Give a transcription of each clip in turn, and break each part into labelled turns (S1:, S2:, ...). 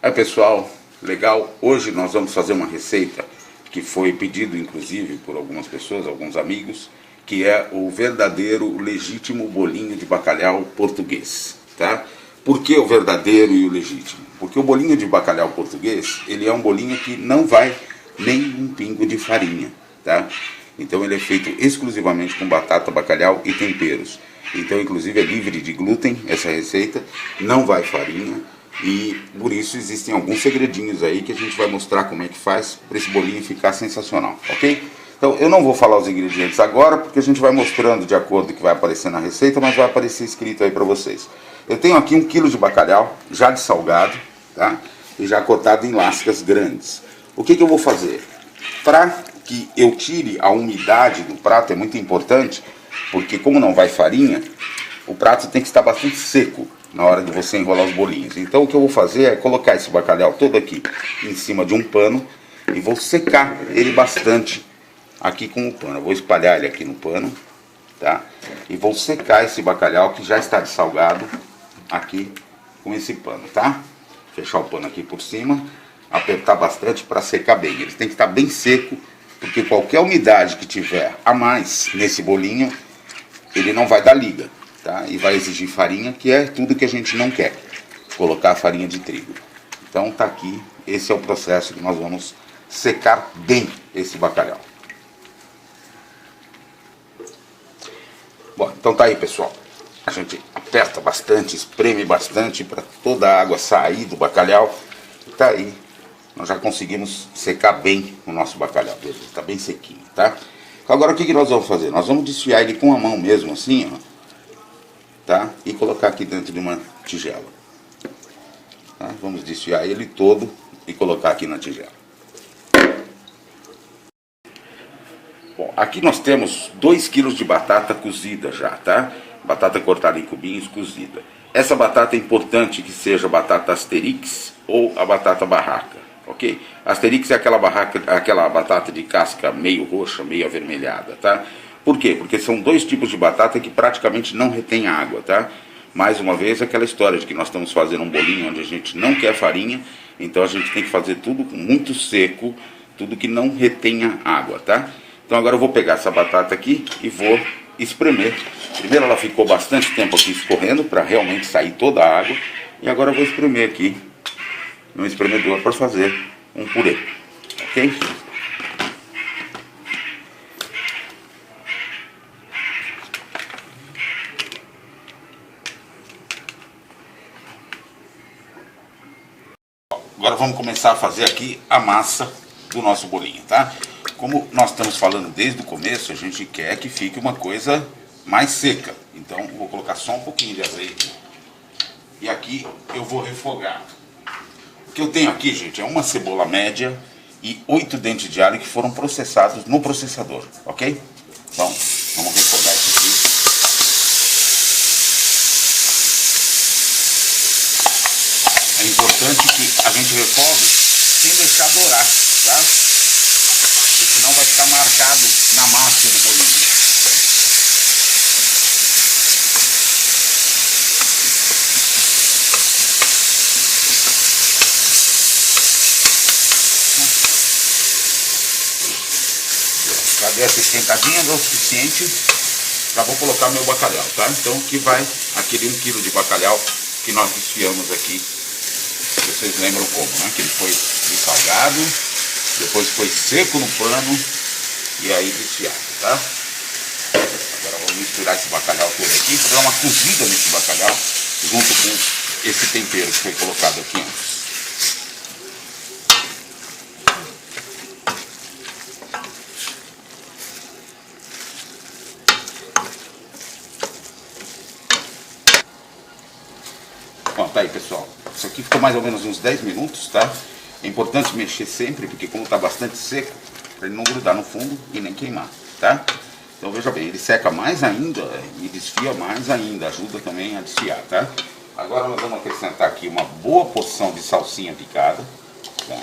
S1: Aí pessoal, legal, hoje nós vamos fazer uma receita que foi pedido inclusive por algumas pessoas, alguns amigos, que é o verdadeiro legítimo bolinho de bacalhau português, tá? Por que o verdadeiro e o legítimo? Porque o bolinho de bacalhau português, ele é um bolinho que não vai nem um pingo de farinha, tá? Então ele é feito exclusivamente com batata, bacalhau e temperos. Então inclusive é livre de glúten essa receita, não vai farinha. E por isso existem alguns segredinhos aí que a gente vai mostrar como é que faz para esse bolinho ficar sensacional, ok? Então eu não vou falar os ingredientes agora, porque a gente vai mostrando de acordo com o que vai aparecer na receita, mas vai aparecer escrito aí para vocês. Eu tenho aqui 1 kg de bacalhau, já dessalgado, tá? E já cortado em lascas grandes. O que eu vou fazer? Para que eu tire a umidade do prato, é muito importante, porque como não vai farinha, o prato tem que estar bastante seco na hora de você enrolar os bolinhos. Então o que eu vou fazer é colocar esse bacalhau todo aqui em cima de um pano e vou secar ele bastante aqui com o pano. Eu vou espalhar ele aqui no pano, tá? E vou secar esse bacalhau que já está dessalgado aqui com esse pano, tá? Fechar o pano aqui por cima, apertar bastante para secar bem. Ele tem que estar bem seco, porque qualquer umidade que tiver a mais nesse bolinho, ele não vai dar liga. Tá? E vai exigir farinha, que é tudo que a gente não quer, colocar a farinha de trigo. Então tá aqui, esse é o processo que nós vamos secar bem esse bacalhau. Bom, então tá aí pessoal, a gente aperta bastante, espreme bastante para toda a água sair do bacalhau. E tá aí, nós já conseguimos secar bem o nosso bacalhau, beleza? Tá bem sequinho, tá? Agora o que nós vamos fazer? Nós vamos desfiar ele com a mão mesmo assim, ó. Tá? E colocar aqui dentro de uma tigela. Tá? Vamos desfiar ele todo e colocar aqui na tigela. Bom, aqui nós temos 2 kg de batata cozida já, tá? Batata cortada em cubinhos, cozida. Essa batata é importante que seja batata Asterix ou a batata barraca, ok? Asterix é aquela batata de casca meio roxa, meio avermelhada, tá? Por quê? Porque são 2 tipos de batata que praticamente não retém água, tá? Mais uma vez, aquela história de que nós estamos fazendo um bolinho onde a gente não quer farinha, então a gente tem que fazer tudo muito seco, tudo que não retenha água, tá? Então agora eu vou pegar essa batata aqui e vou espremer. Primeiro ela ficou bastante tempo aqui escorrendo para realmente sair toda a água, e agora eu vou espremer aqui no espremedor para fazer um purê, ok? Agora vamos começar a fazer aqui a massa do nosso bolinho, tá? Como nós estamos falando desde o começo, a gente quer que fique uma coisa mais seca. Então vou colocar só um pouquinho de azeite. E aqui eu vou refogar. O que eu tenho aqui, gente, é uma cebola média e 8 dentes de alho que foram processados no processador, ok? Então vamos refogar isso aqui. É importante que a gente refogue sem deixar dourar, tá? Porque senão vai ficar marcado na massa do bolinho. Já deu essa esquentadinha, deu o suficiente. Já vou colocar meu bacalhau, tá? Então aqui vai aquele 1 kg de bacalhau que nós desfiamos aqui. Vocês lembram como, né? Que ele foi dessalgado, depois foi seco no pano e aí desfiado, tá? Agora vamos misturar esse bacalhau todo aqui, dar uma cozida nesse bacalhau junto com esse tempero que foi colocado aqui antes. Bom, tá aí pessoal, isso aqui ficou mais ou menos uns 10 minutos, tá? É importante mexer sempre, porque como tá bastante seco, para ele não grudar no fundo e nem queimar, tá? Então veja bem, ele seca mais ainda e desfia mais ainda, ajuda também a desfiar, tá? Agora nós vamos acrescentar aqui uma boa porção de salsinha picada, tá?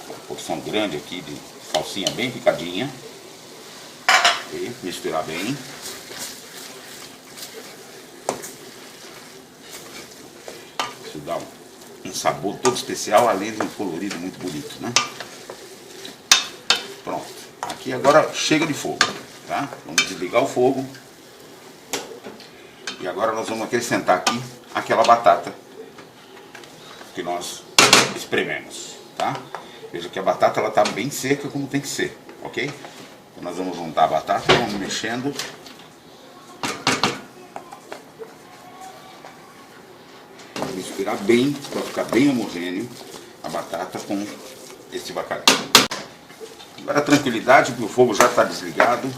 S1: Uma porção grande aqui de salsinha bem picadinha. Ok? Misturar bem. Isso dá um sabor todo especial, além de um colorido muito bonito, né? Pronto. Aqui agora chega de fogo, tá? Vamos desligar o fogo. E agora nós vamos acrescentar aqui aquela batata que nós esprememos, tá? Veja que a batata ela tá bem seca como tem que ser, ok? Então nós vamos juntar a batata, vamos mexendo. Misturar bem, para ficar bem homogêneo a batata com esse bacalhau. Agora tranquilidade, porque o fogo já está desligado.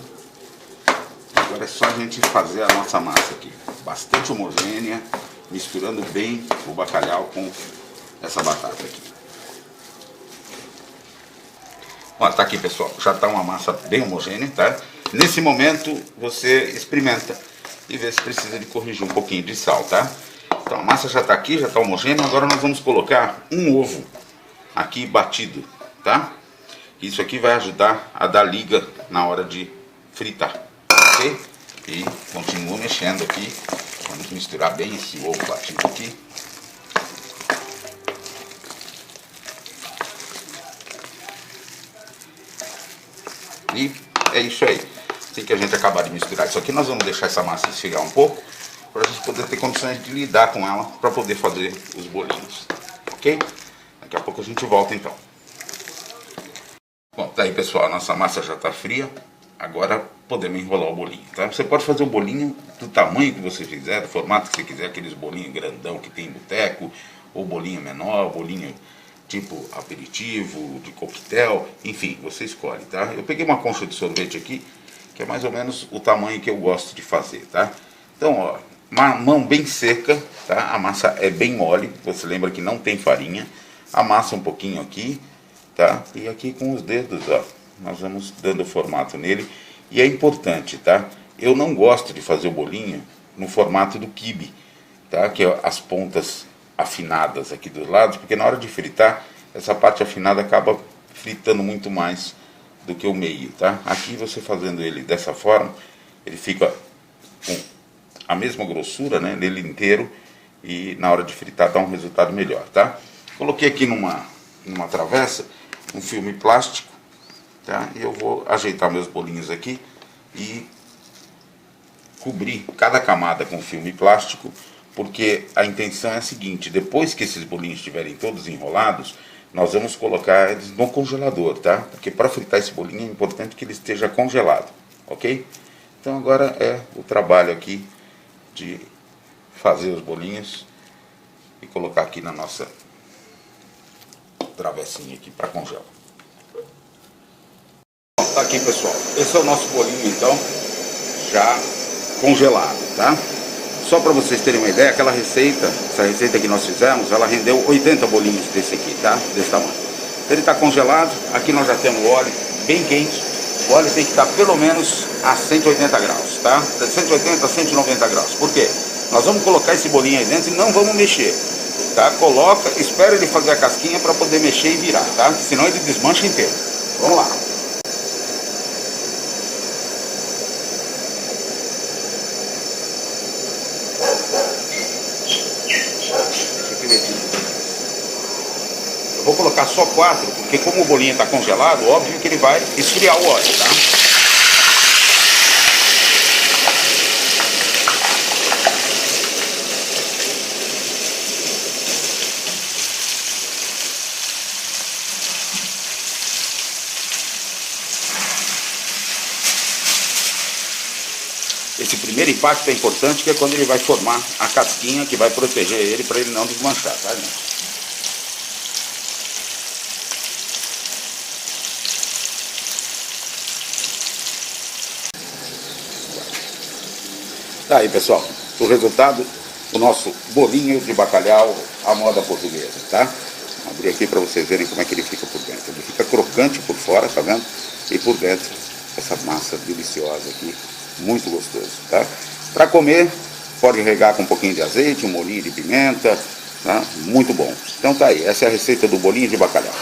S1: Agora é só a gente fazer a nossa massa aqui, bastante homogênea, misturando bem o bacalhau com essa batata aqui. Ó, tá aqui, pessoal, já está uma massa bem homogênea, tá? Nesse momento você experimenta e vê se precisa de corrigir um pouquinho de sal, tá? Então a massa já está aqui, já está homogênea. Agora nós vamos colocar um ovo aqui batido, tá? Isso aqui vai ajudar a dar liga na hora de fritar, ok? E continuo mexendo aqui. Vamos misturar bem esse ovo batido aqui. E é isso aí. Assim que a gente acabar de misturar isso aqui, nós vamos deixar essa massa esfriar um pouco, para a gente poder ter condições de lidar com ela, para poder fazer os bolinhos, ok? Daqui a pouco a gente volta então. Bom, tá aí, pessoal, a nossa massa já está fria, agora podemos enrolar o bolinho, tá? Você pode fazer o bolinho do tamanho que você quiser, do formato que você quiser, aqueles bolinhos grandão que tem em boteco, ou bolinho menor, bolinho tipo aperitivo, de coquetel, enfim, você escolhe, tá? Eu peguei uma concha de sorvete aqui, que é mais ou menos o tamanho que eu gosto de fazer, tá? Então, ó, uma mão bem seca, tá? A massa é bem mole, você lembra que não tem farinha. Amassa um pouquinho aqui, tá? E aqui com os dedos, ó, nós vamos dando formato nele. E é importante, tá? Eu não gosto de fazer o bolinho no formato do quibe, tá? Que é as pontas afinadas aqui dos lados, porque na hora de fritar, essa parte afinada acaba fritando muito mais do que o meio, tá? Aqui você fazendo ele dessa forma, ele fica com a mesma grossura, né, nele inteiro, e na hora de fritar dá um resultado melhor, tá? Coloquei aqui numa travessa um filme plástico, tá? E eu vou ajeitar meus bolinhos aqui e cobrir cada camada com filme plástico, porque a intenção é a seguinte: depois que esses bolinhos estiverem todos enrolados, nós vamos colocar eles no congelador, tá? Porque para fritar esse bolinho é importante que ele esteja congelado, ok? Então agora é o trabalho aqui de fazer os bolinhos e colocar aqui na nossa travessinha aqui para congelar. Tá aqui, pessoal, esse é o nosso bolinho então já congelado, tá? Só para vocês terem uma ideia, aquela receita, essa receita que nós fizemos, ela rendeu 80 bolinhos desse aqui, tá? Desse tamanho. Ele está congelado, aqui nós já temos o óleo bem quente. O óleo tem que estar pelo menos a 180 graus, tá? De 180 a 190 graus. Por quê? Nós vamos colocar esse bolinho aí dentro e não vamos mexer, tá? Coloca, espera ele fazer a casquinha para poder mexer e virar, tá? Senão ele desmancha inteiro. Vamos lá. Eu vou colocar só 4, porque como o bolinho está congelado, óbvio que ele vai esfriar o óleo, tá? Esse primeiro impacto é importante, que é quando ele vai formar a casquinha que vai proteger ele para ele não desmanchar, tá, gente? Tá aí, pessoal, o resultado, o nosso bolinho de bacalhau à moda portuguesa, tá? Vou abrir aqui para vocês verem como é que ele fica por dentro. Ele fica crocante por fora, tá vendo? E por dentro, essa massa deliciosa aqui, muito gostoso, tá? Para comer, pode regar com um pouquinho de azeite, um molhinho de pimenta, tá? Muito bom. Então tá aí, essa é a receita do bolinho de bacalhau.